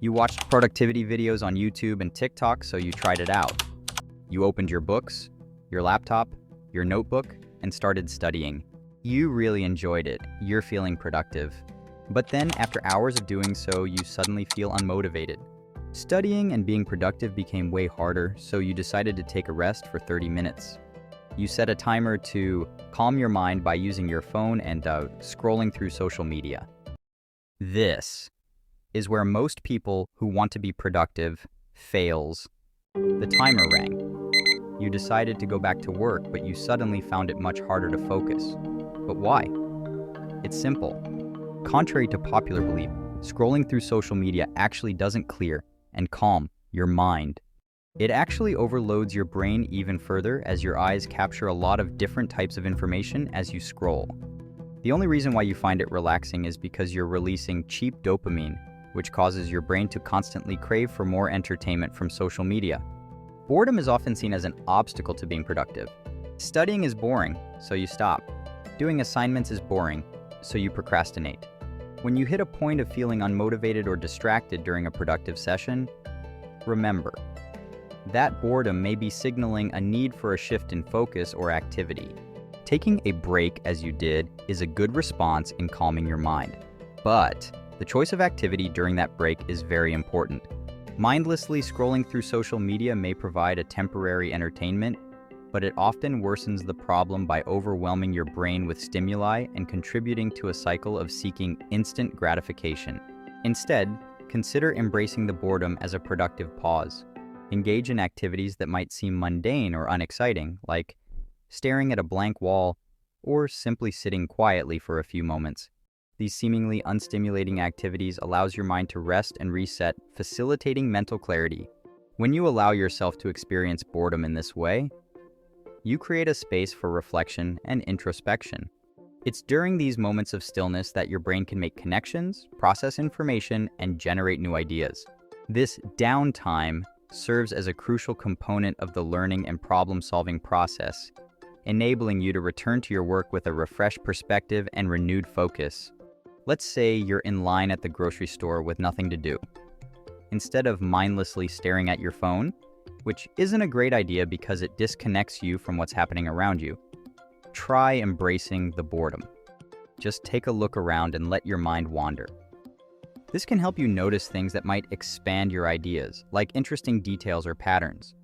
You watched productivity videos on YouTube and TikTok, so you tried it out. You opened your books, your laptop, your notebook, and started studying. You really enjoyed it. You're feeling productive. But then, after hours of doing so, you suddenly feel unmotivated. Studying and being productive became way harder, so you decided to take a rest for 30 minutes. You set a timer to calm your mind by using your phone and scrolling through social media. This is where most people who want to be productive fails. The timer rang. You decided to go back to work, but you suddenly found it much harder to focus. But why? It's simple. Contrary to popular belief, scrolling through social media actually doesn't clear and calm your mind. It actually overloads your brain even further as your eyes capture a lot of different types of information as you scroll. The only reason why you find it relaxing is because you're releasing cheap dopamine, which causes your brain to constantly crave for more entertainment from social media. Boredom is often seen as an obstacle to being productive. Studying is boring, so you stop. Doing assignments is boring, so you procrastinate. When you hit a point of feeling unmotivated or distracted during a productive session, remember, that boredom may be signaling a need for a shift in focus or activity. Taking a break, as you did, is a good response in calming your mind. But the choice of activity during that break is very important. Mindlessly scrolling through social media may provide a temporary entertainment, but it often worsens the problem by overwhelming your brain with stimuli and contributing to a cycle of seeking instant gratification. Instead, consider embracing the boredom as a productive pause. Engage in activities that might seem mundane or unexciting, like staring at a blank wall or simply sitting quietly for a few moments. These seemingly unstimulating activities allows your mind to rest and reset, facilitating mental clarity. When you allow yourself to experience boredom in this way, you create a space for reflection and introspection. It's during these moments of stillness that your brain can make connections, process information, and generate new ideas. This downtime serves as a crucial component of the learning and problem-solving process, enabling you to return to your work with a refreshed perspective and renewed focus. Let's say you're in line at the grocery store with nothing to do. Instead of mindlessly staring at your phone, which isn't a great idea because it disconnects you from what's happening around you, try embracing the boredom. Just take a look around and let your mind wander. This can help you notice things that might expand your ideas, like interesting details or patterns.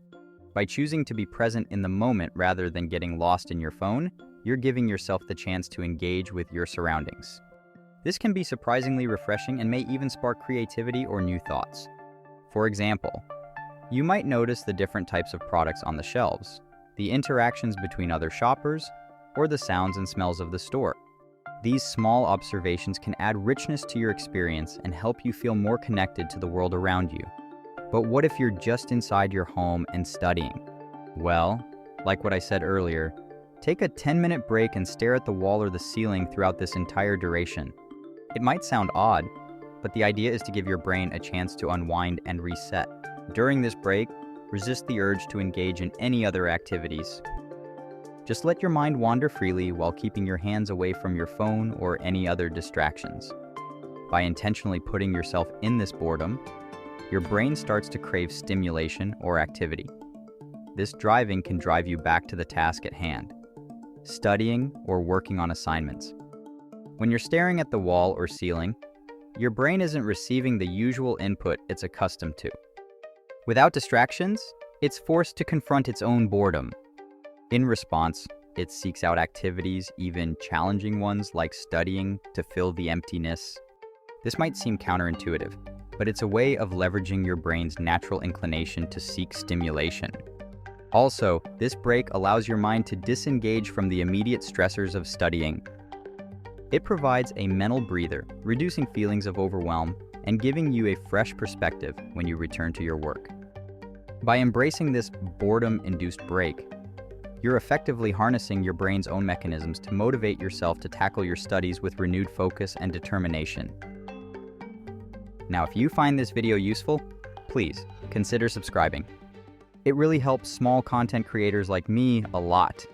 By choosing to be present in the moment rather than getting lost in your phone, you're giving yourself the chance to engage with your surroundings. This can be surprisingly refreshing and may even spark creativity or new thoughts. For example, you might notice the different types of products on the shelves, the interactions between other shoppers, or the sounds and smells of the store. These small observations can add richness to your experience and help you feel more connected to the world around you. But what if you're just inside your home and studying? Well, like what I said earlier, take a 10-minute break and stare at the wall or the ceiling throughout this entire duration. It might sound odd, but the idea is to give your brain a chance to unwind and reset. During this break, resist the urge to engage in any other activities. Just let your mind wander freely while keeping your hands away from your phone or any other distractions. By intentionally putting yourself in this boredom, your brain starts to crave stimulation or activity. This driving can drive you back to the task at hand, studying or working on assignments. When you're staring at the wall or ceiling, your brain isn't receiving the usual input it's accustomed to. Without distractions, it's forced to confront its own boredom. In response, it seeks out activities, even challenging ones like studying, to fill the emptiness. This might seem counterintuitive, but it's a way of leveraging your brain's natural inclination to seek stimulation. Also, this break allows your mind to disengage from the immediate stressors of studying. It provides a mental breather, reducing feelings of overwhelm and giving you a fresh perspective when you return to your work. By embracing this boredom-induced break, you're effectively harnessing your brain's own mechanisms to motivate yourself to tackle your studies with renewed focus and determination. Now, if you find this video useful, please consider subscribing. It really helps small content creators like me a lot.